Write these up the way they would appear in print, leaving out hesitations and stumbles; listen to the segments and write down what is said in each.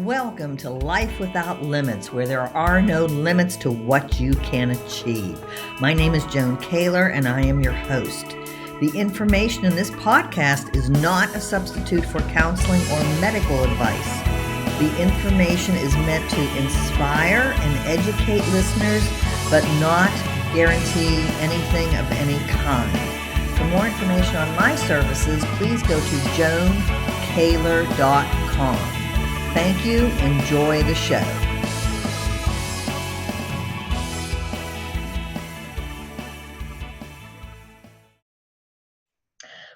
Welcome to Life Without Limits, where there are no limits to what you can achieve. My name is Joan Kayloor, and I am your host. The information in this podcast is not a substitute for counseling or medical advice. The information is meant to inspire and educate listeners, but not guarantee anything of any kind. For more information on my services, please go to joankayloor.com. Thank you. Enjoy the show.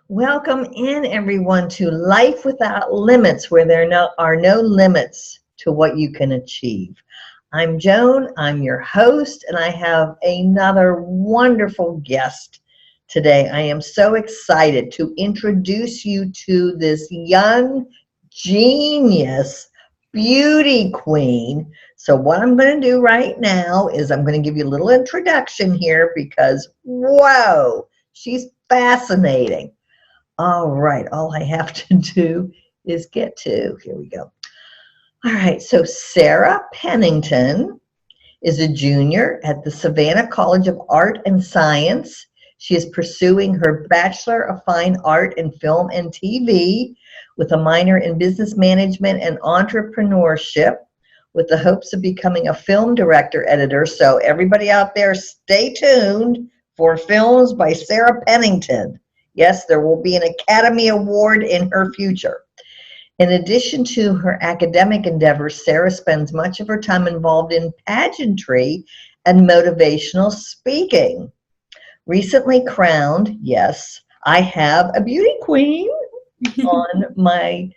Welcome in, everyone, to Life Without Limits, where there are no limits to what you can achieve. I'm Joan. I'm your host, and I have another wonderful guest today. I am so excited to introduce you to this young genius beauty queen. So what I'm going to do right now is I'm going to give you a little introduction here because, whoa, she's fascinating. All right, all I have to do is get to, here we go. All right, so Sarah Pennington is a junior at the Savannah College of Art and Science. She is pursuing her Bachelor of Fine Art in Film and TV with a minor in Business Management and Entrepreneurship with the hopes of becoming a film director editor. So everybody out there, stay tuned for films by Sarah Pennington. Yes, there will be an Academy Award in her future. In addition to her academic endeavors, Sarah spends much of her time involved in pageantry and motivational speaking. Recently crowned, yes, I have a beauty queen on my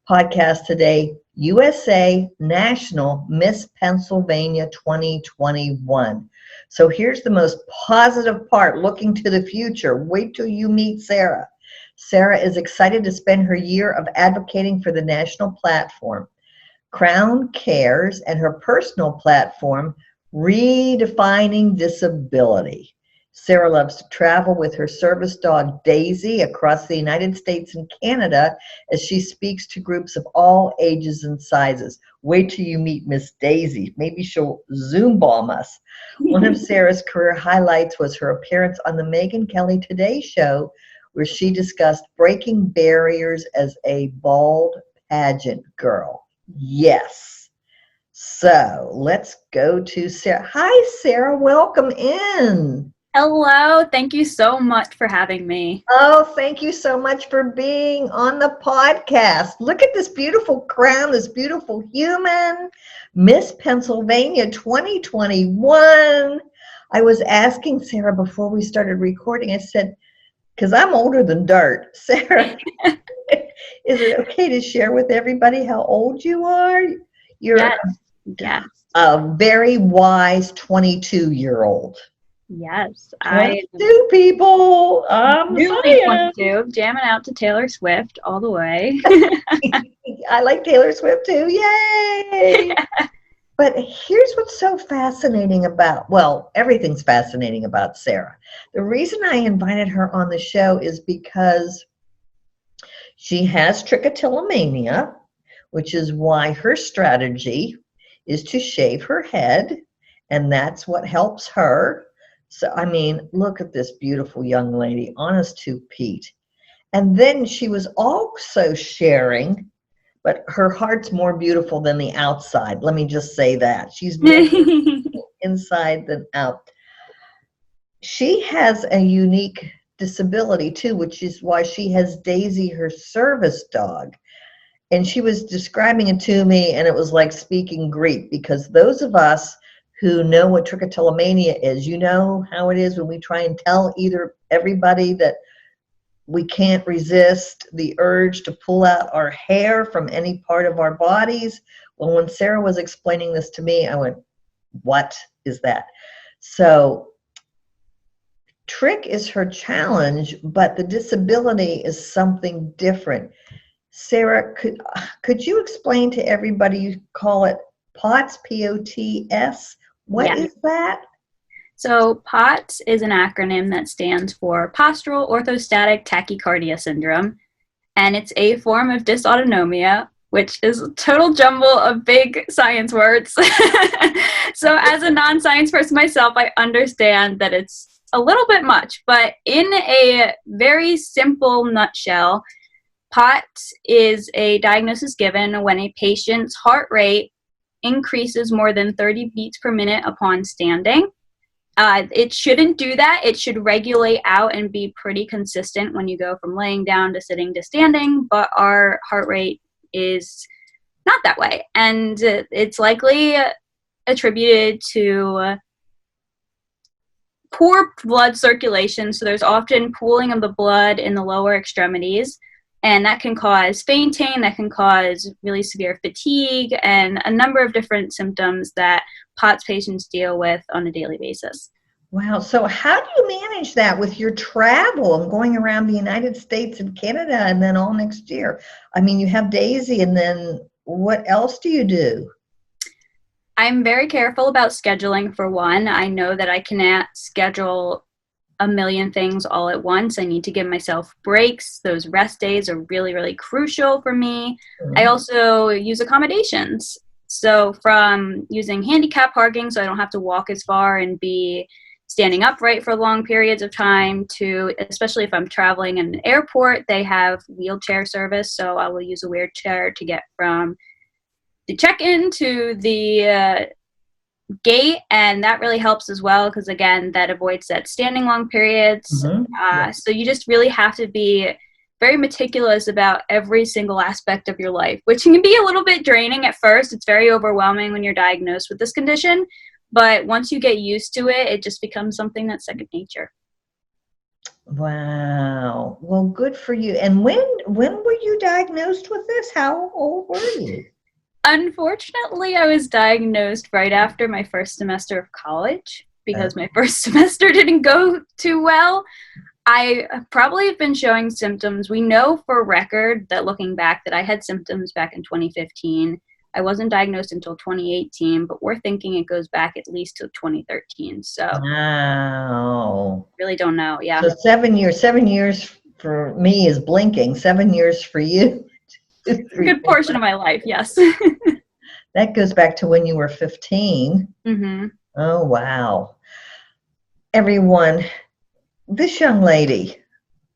podcast today, USA National Miss Pennsylvania 2021. So here's the most positive part, looking to the future. Wait till you meet Sarah. Sarah is excited to spend her year of advocating for the national platform, Crown Cares, and her personal platform, Redefining Disability. Sarah loves to travel with her service dog, Daisy, across the United States and Canada as she speaks to groups of all ages and sizes. Wait till you meet Miss Daisy. Maybe she'll Zoom bomb us. One of Sarah's career highlights was her appearance on the Megyn Kelly Today Show, where she discussed breaking barriers as a bald pageant girl. Yes. So let's go to Sarah. Hi, Sarah. Welcome in. Hello. Thank you so much for having me. Oh, thank you so much for being on the podcast. Look at this beautiful crown, this beautiful human, Miss Pennsylvania 2021. I was asking Sarah before we started recording, I said, because I'm older than dirt, Sarah, is it okay to share with everybody how old you are? You're Yes. a very wise 22-year-old. Yes. 22 people. I'm really 22, jamming out to Taylor Swift all the way. I like Taylor Swift too. Yay! But here's what's so fascinating about, well, everything's fascinating about Sarah. The reason I invited her on the show is because she has trichotillomania, which is why her strategy is to shave her head, and that's what helps her. So, I mean, look at this beautiful young lady, honest to Pete. And then she was also sharing, but her heart's more beautiful than the outside. Let me just say that. She's more inside than out. She has a unique disability too, which is why she has Daisy, her service dog. And she was describing it to me, and it was like speaking Greek, because those of us who know what trichotillomania is, you know how it is when we try and tell everybody that we can't resist the urge to pull out our hair from any part of our bodies. Well, when Sarah was explaining this to me, I went, what is that? So trich is her challenge, but the disability is something different. Sarah, could you explain to everybody, you call it POTS, P-O-T-S? What is that? So POTS is an acronym that stands for Postural Orthostatic Tachycardia Syndrome, and it's a form of dysautonomia which is a total jumble of big science words. So as a non-science person myself, I understand that it's a little bit much, but in a very simple nutshell, POTS is a diagnosis given when a patient's heart rate increases more than 30 beats per minute upon standing. It shouldn't do that. It should regulate out and be pretty consistent when you go from laying down to sitting to standing, but our heart rate is not that way. And it's likely attributed to poor blood circulation. So there's often pooling of the blood in the lower extremities, and that can cause fainting, that can cause really severe fatigue, and a number of different symptoms that POTS patients deal with on a daily basis. Wow. So how do you manage that with your travel and going around the United States and Canada and then all next year? I mean, you have Daisy, and then what else do you do? I'm very careful about scheduling, for one. I know that I cannot schedule a million things all at once. I need to give myself breaks. Those rest days are really, really crucial for me. Mm-hmm. I also use accommodations. So from using handicap parking so I don't have to walk as far and be standing upright for long periods of time, to, especially if I'm traveling in an airport, they have wheelchair service. So I will use a wheelchair to get from the check-in to the gate, and that really helps as well because, again, that avoids that standing long periods. Mm-hmm. So you just really have to be very meticulous about every single aspect of your life, which can be a little bit draining at first. It's very overwhelming when you're diagnosed with this condition, but once you get used to it, it just becomes something that's second nature. Wow. Well, good for you. And when were you diagnosed with this? How old were you? Unfortunately, I was diagnosed right after my first semester of college because my first semester didn't go too well. I probably have been showing symptoms. We know for record that looking back that I had symptoms back in 2015. I wasn't diagnosed until 2018, but we're thinking it goes back at least to 2013. So wow. Really don't know. Yeah. So 7 years. 7 years for me is blinking. 7 years for you. A good portion of my life, yes. That goes back to when you were 15. Mm-hmm. Oh, wow. Everyone, this young lady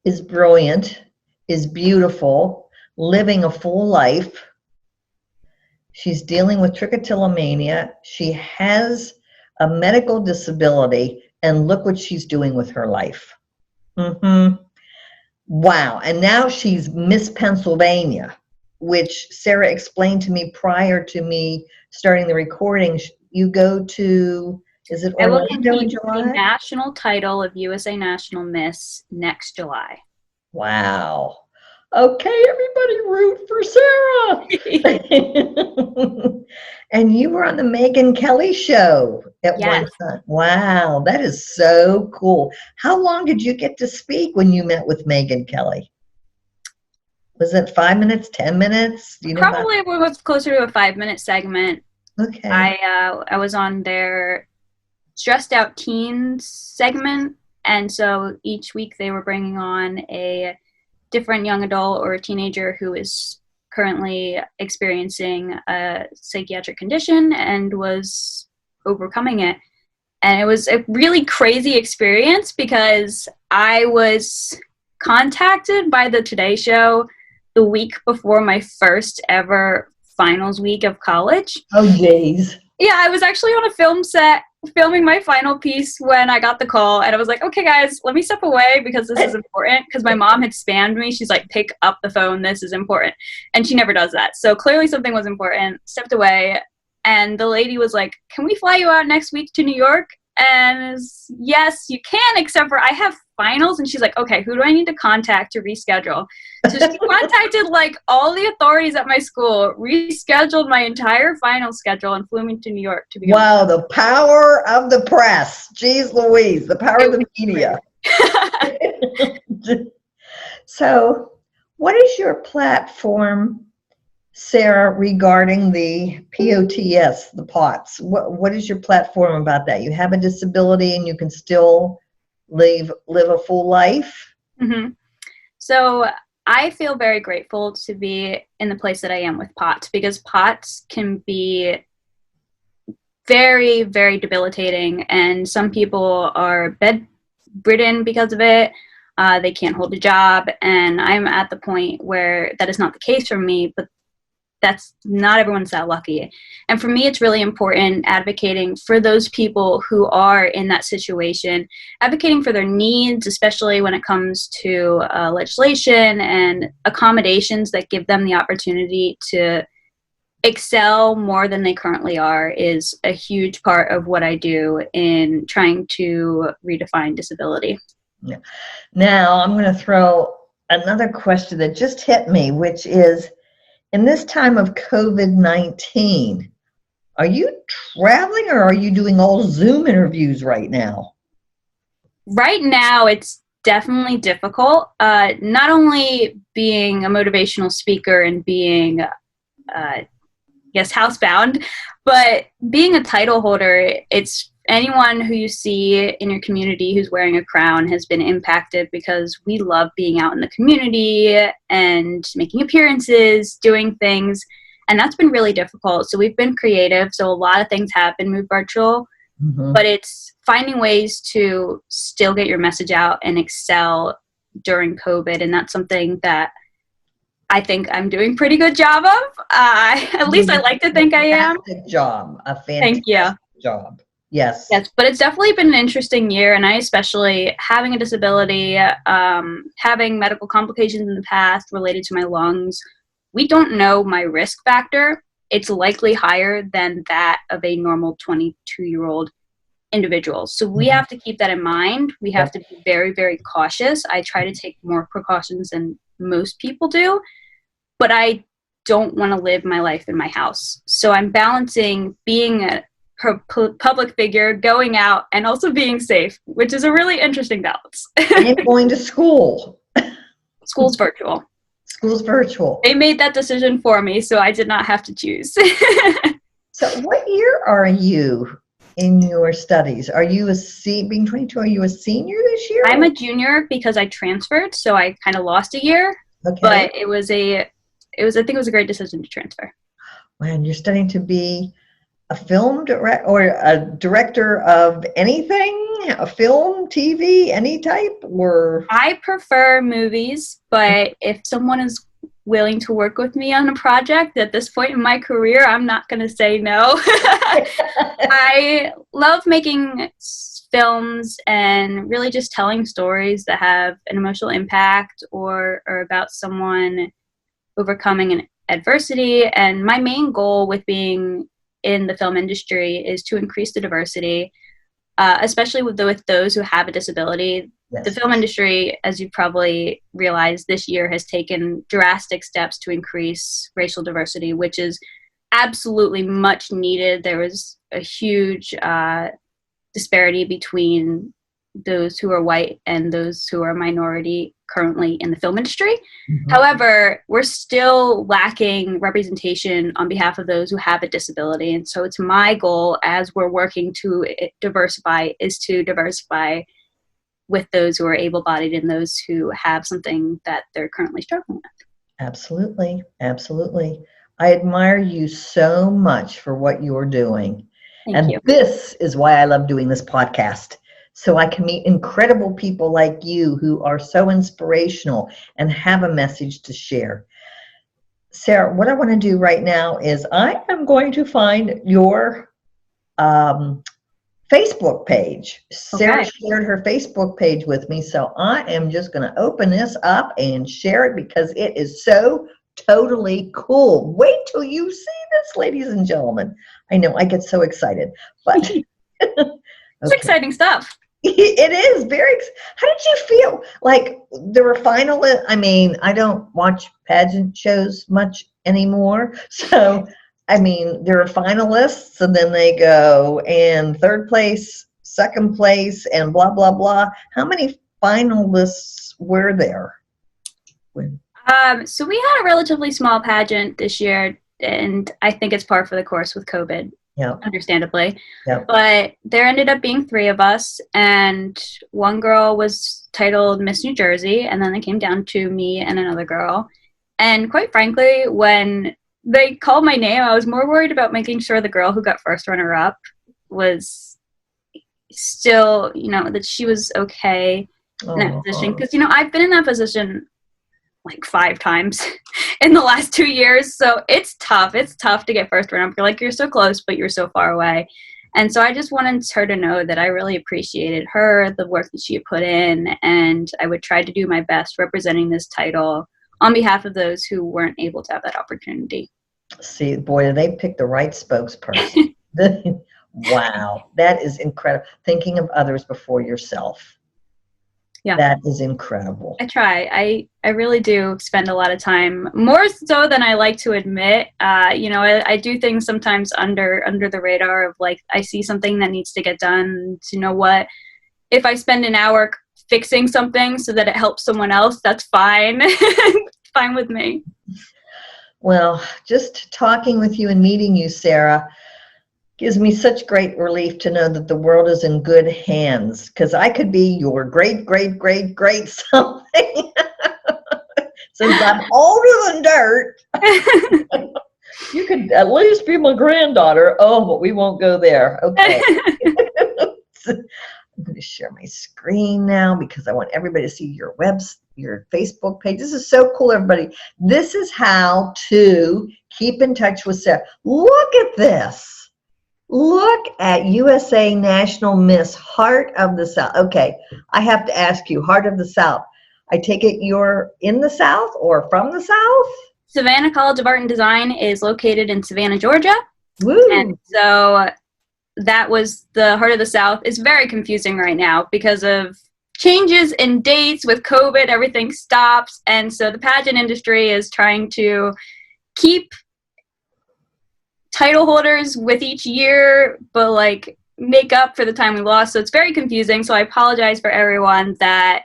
is brilliant, is beautiful, living a full life. She's dealing with trichotillomania. She has a medical disability, and look what she's doing with her life. Mm-hmm. Wow. And now she's Miss Pennsylvania, which Sarah explained to me prior to me starting the recording. You go to, is it Orlando in July? The national title of USA National Miss next July. Wow. Okay, everybody root for Sarah. And you were on the Megyn Kelly Show at one time. Wow, that is so cool. How long did you get to speak when you met with Megyn Kelly? Was it 5 minutes, 10 minutes? Do you know? Probably it was closer to a 5-minute segment. Okay. I was on their Stressed Out Teens segment, and so each week they were bringing on a different young adult or a teenager who is currently experiencing a psychiatric condition and was overcoming it. And it was a really crazy experience because I was contacted by the Today Show the week before my first ever finals week of college. Oh, geez. Yeah, I was actually on a film set filming my final piece when I got the call, and I was like, okay guys, let me step away because this is important, because my mom had spammed me. She's like, pick up the phone, this is important, and she never does that, so clearly something was important. Stepped away, and the lady was like, can we fly you out next week to New York? And yes, you can, except for I have finals. And she's like, okay, who do I need to contact to reschedule? So she contacted like all the authorities at my school, rescheduled my entire final schedule, and flew me to New York to be. Wow, the power of the press. Jeez Louise, the power of the media. So what is your platform, Sarah, regarding the POTS, the POTS? What is your platform about that? You have a disability and you can still live a full life? Mm-hmm. So I feel very grateful to be in the place that I am with POTS, because POTS can be very, very debilitating, and some people are bedridden because of it. They can't hold a job, and I'm at the point where that is not the case for me, but that's not everyone's that lucky. And for me, it's really important advocating for those people who are in that situation, advocating for their needs, especially when it comes to legislation and accommodations that give them the opportunity to excel more than they currently are, is a huge part of what I do in trying to redefine disability. Yeah. Now, I'm going to throw another question that just hit me, which is, in this time of COVID-19, are you traveling or are you doing all Zoom interviews right now? Right now, it's definitely difficult. Not only being a motivational speaker and being, housebound, but being a title holder, it's anyone who you see in your community who's wearing a crown has been impacted, because we love being out in the community and making appearances, doing things, and that's been really difficult. So we've been creative. So a lot of things have been moved virtual, but it's finding ways to still get your message out and excel during COVID. And that's something that I think I'm doing a pretty good job of. At least I like to think I am. Fantastic job. A fantastic Thank you. job. Yes. Yes, but it's definitely been an interesting year, and I especially, having a disability, having medical complications in the past related to my lungs, we don't know my risk factor. It's likely higher than that of a normal 22-year-old individual. So we have to keep that in mind. We have to be very, very cautious. I try to take more precautions than most people do, but I don't want to live my life in my house. So I'm balancing being a public figure, going out, and also being safe, which is a really interesting balance. And going to school. School's virtual. School's virtual. They made that decision for me, so I did not have to choose. So what year are you in your studies? Are you being 22, are you a senior this year? I'm a junior because I transferred, so I kind of lost a year. Okay. But I think it was a great decision to transfer. Man, you're studying to be a film director or a director of anything, a film, TV, any type, or? I prefer movies, but if someone is willing to work with me on a project at this point in my career, I'm not going to say no. I love making films and really just telling stories that have an emotional impact or about someone overcoming an adversity. And my main goal with being in the film industry is to increase the diversity, especially with those who have a disability. Yes. The film industry, as you probably realized, this year has taken drastic steps to increase racial diversity, which is absolutely much needed. There was a huge disparity between those who are white and those who are minority currently in the film industry. Mm-hmm. However, we're still lacking representation on behalf of those who have a disability. And so it's my goal, as we're working to diversify, is to diversify with those who are able-bodied and those who have something that they're currently struggling with. Absolutely. Absolutely. I admire you so much for what you're doing. Thank you. This is why I love doing this podcast. So I can meet incredible people like you who are so inspirational and have a message to share. Sarah, what I want to do right now is I am going to find your Facebook page. Sarah shared her Facebook page with me, so I am just going to open this up and share it because it is so totally cool. Wait till you see this, ladies and gentlemen. I know I get so excited, but it's exciting stuff. It is very. How did you feel? Like there were finalists. I mean, I don't watch pageant shows much anymore, so I mean, there are finalists, and then they go and third place, second place, and blah blah blah. How many finalists were there? So we had a relatively small pageant this year, and I think it's par for the course with COVID. Yeah. understandably. Yeah. But there ended up being 3 of us, and one girl was titled Miss New Jersey, and then it came down to me and another girl. And quite frankly, when they called my name, I was more worried about making sure the girl who got first runner-up was still, that she was okay in that position. Because, I've been in that position like 5 times in the last 2 years. So it's tough. It's tough to get first runner-up. You're like, you're so close, but you're so far away. And so I just wanted her to know that I really appreciated her, the work that she had put in, and I would try to do my best representing this title on behalf of those who weren't able to have that opportunity. See, boy, they picked the right spokesperson. Wow, that is incredible. Thinking of others before yourself. Yeah. That is incredible. I try. I really do spend a lot of time, more so than I like to admit. I do things sometimes under the radar of, like, I see something that needs to get done. You know what? If I spend an hour fixing something so that it helps someone else, that's fine. Fine with me. Well, just talking with you and meeting you, Sarah, gives me such great relief to know that the world is in good hands, because I could be your great, great, great, great something. Since I'm older than dirt, you could at least be my granddaughter. Oh, but we won't go there. Okay. I'm going to share my screen now because I want everybody to see your Facebook page. This is so cool, everybody. This is how to keep in touch with Sarah. Look at this. Look at USA National Miss Heart of the South. Okay, I have to ask you, Heart of the South. I take it you're in the South or from the South? Savannah College of Art and Design is located in Savannah, Georgia. Woo. And so that was the Heart of the South. It's very confusing right now because of changes in dates with COVID. Everything stops. And so the pageant industry is trying to keep title holders with each year, but like make up for the time we lost. So it's very confusing. So I apologize for everyone that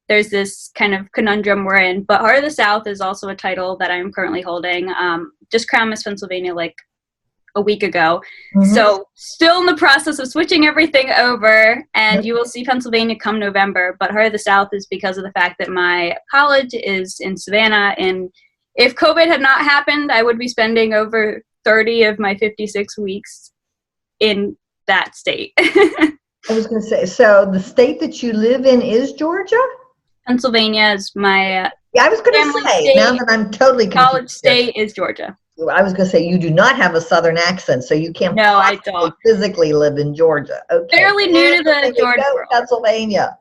there's this kind of conundrum we're in. But Heart of the South is also a title that I'm currently holding. Just crowned Miss Pennsylvania like a week ago. Mm-hmm. So still in the process of switching everything over, and you will see Pennsylvania come November. But Heart of the South is because of the fact that my college is in Savannah, and if COVID had not happened, I would be spending over 30 of my 56 weeks in that state. I was going to say, so the state that you live in is Georgia? Pennsylvania is my yeah, I was going to say, state. Now that I'm totally confused. College state is Georgia. I was going to say, you do not have a Southern accent, so you can't I don't. physically live in Georgia. Okay. Fairly new to the Georgia world. Pennsylvania.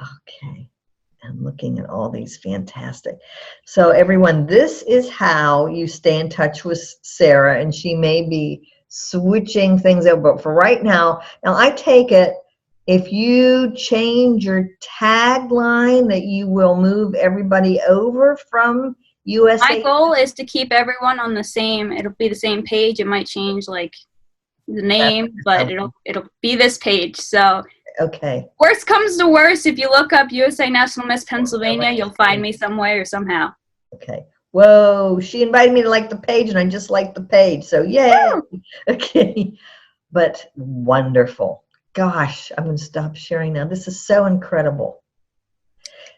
Okay. I'm looking at all these fantastic. So everyone, this is how you stay in touch with Sarah, and she may be switching things over. But for right now I take it if you change your tagline that you will move everybody over from USA. My goal is to keep everyone on the same, it'll be the same page. It might change like the name, but it'll be this page. So okay. Worst comes to worst, if you look up USA National Miss Pennsylvania, you'll find me some way or somehow. Okay. Whoa, she invited me to like the page, and I just liked the page. So yay. Oh. Okay. But wonderful. Gosh, I'm going to stop sharing now. This is so incredible.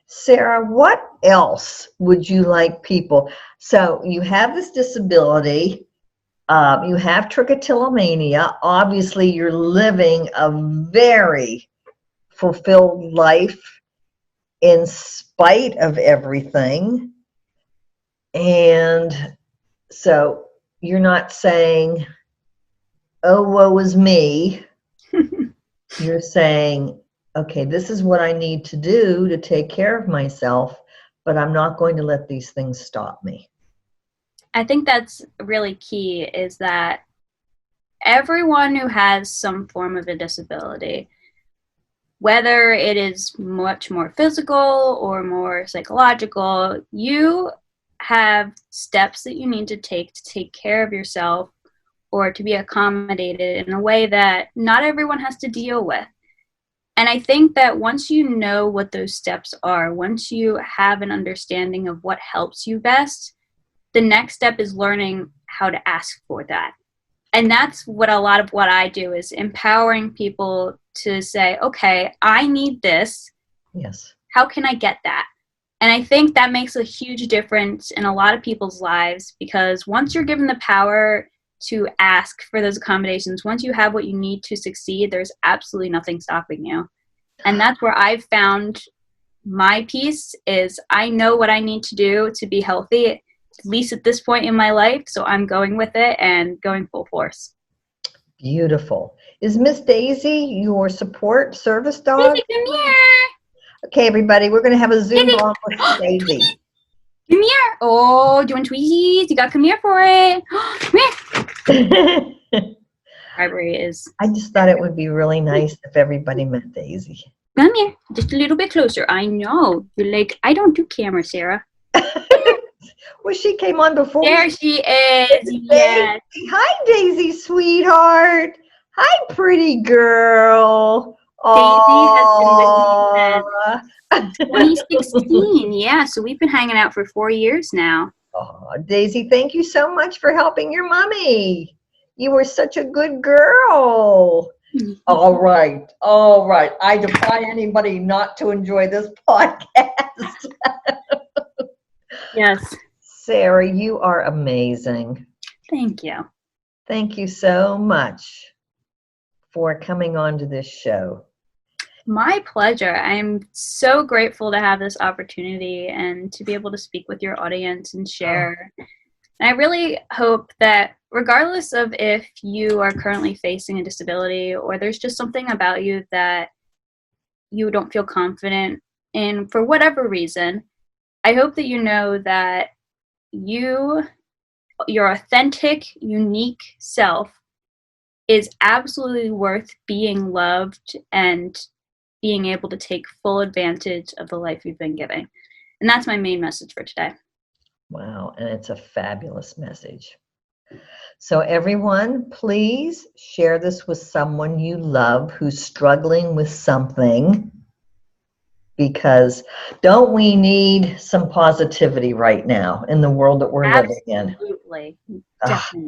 Sarah, what else would you like people? So you have this disability. You have trichotillomania. Obviously, you're living a very fulfilled life in spite of everything. And so you're not saying, oh, woe is me. You're saying, okay, this is what I need to do to take care of myself, but I'm not going to let these things stop me. I think that's really key, is that everyone who has some form of a disability, whether it is much more physical or more psychological, you have steps that you need to take care of yourself or to be accommodated in a way that not everyone has to deal with. And I think that once you know what those steps are, once you have an understanding of what helps you best, the next step is learning how to ask for that. And that's what a lot of what I do, is empowering people to say, okay, I need this. Yes. How can I get that? And I think that makes a huge difference in a lot of people's lives, because once you're given the power to ask for those accommodations, once you have what you need to succeed, there's absolutely nothing stopping you. And that's where I've found my peace, is I know what I need to do to be healthy, at least at this point in my life. So I'm going with it and going full force. Beautiful. Is Miss Daisy your support service dog? Daisy, come here. Okay, everybody, we're going to have a Zoom Daisy. call with Daisy. Come here. Oh, do you want tweezies? You got to come here for it. Come here. Library is. I just thought it would be really nice if everybody met Daisy. Come here, just a little bit closer. I know. You're like, I don't do camera, Sarah. Well, she came on before. There she is. Yes. Hi, Daisy, sweetheart. Hi, pretty girl. Daisy has been with me since 2016. Yeah, so we've been hanging out for 4 years now. Oh, Daisy, thank you so much for helping your mommy. You were such a good girl. All right. I defy anybody not to enjoy this podcast. Yes. Sarah, you are amazing. Thank you. Thank you so much for coming on to this show. My pleasure. I'm so grateful to have this opportunity and to be able to speak with your audience and share. And I really hope that regardless of if you are currently facing a disability or there's just something about you that you don't feel confident in for whatever reason, I hope that you know that your authentic, unique self is absolutely worth being loved and being able to take full advantage of the life you've been given. And that's my main message for today. Wow, and it's a fabulous message. So everyone, please share this with someone you love who's struggling with something, because don't we need some positivity right now in the world that we're living in? Absolutely.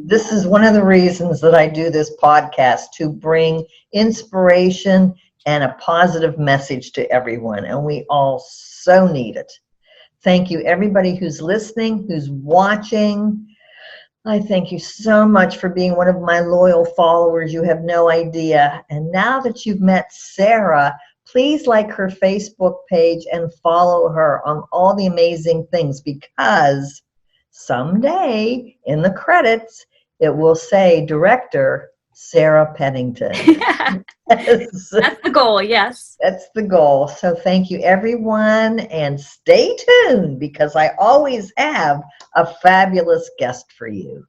This is one of the reasons that I do this podcast, to bring inspiration and a positive message to everyone, and we all so need it. Thank you, everybody who's listening, who's watching. I thank you so much for being one of my loyal followers. You have no idea. And now that you've met Sarah, please like her Facebook page and follow her on all the amazing things, because someday in the credits, it will say Director Sarah Pennington. Yes. That's the goal, yes. That's the goal. So thank you, everyone, and stay tuned, because I always have a fabulous guest for you.